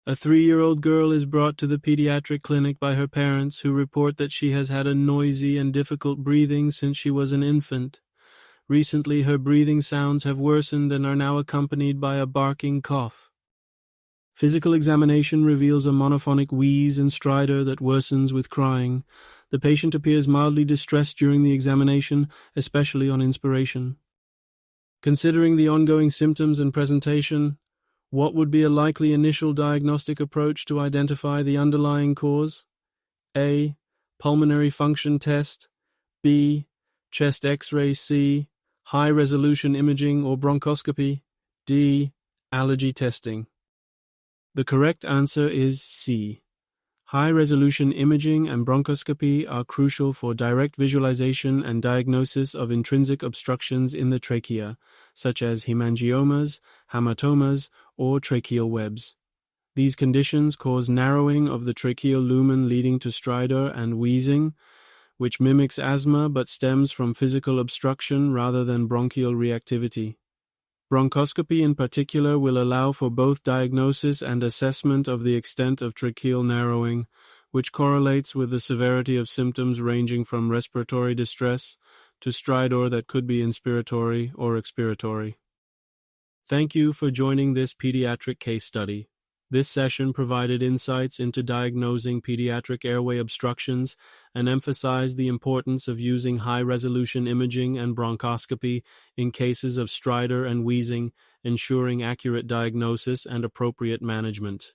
A 3-year-old girl is brought to the pediatric clinic by her parents, who report that she has had a noisy and difficult breathing since she was an infant. Recently, her breathing sounds have worsened and are now accompanied by a barking cough. Physical examination reveals a monophonic wheeze and stridor that worsens with crying. The patient appears mildly distressed during the examination, especially on inspiration. Considering the ongoing symptoms and presentation, what would be a likely initial diagnostic approach to identify the underlying cause? A. Pulmonary function test. B. Chest X-ray. C. High-resolution imaging or bronchoscopy. D. Allergy testing. The correct answer is C. High-resolution imaging and bronchoscopy are crucial for direct visualization and diagnosis of intrinsic obstructions in the trachea, such as hemangiomas, hamartomas, or tracheal webs. These conditions cause narrowing of the tracheal lumen, leading to stridor and wheezing, which mimics asthma but stems from physical obstruction rather than bronchial reactivity. Bronchoscopy in particular will allow for both diagnosis and assessment of the extent of tracheal narrowing, which correlates with the severity of symptoms ranging from respiratory distress to stridor that could be inspiratory or expiratory. Thank you for joining this pediatric case study. This session provided insights into diagnosing pediatric airway obstructions and emphasized the importance of using high-resolution imaging and bronchoscopy in cases of stridor and wheezing, ensuring accurate diagnosis and appropriate management.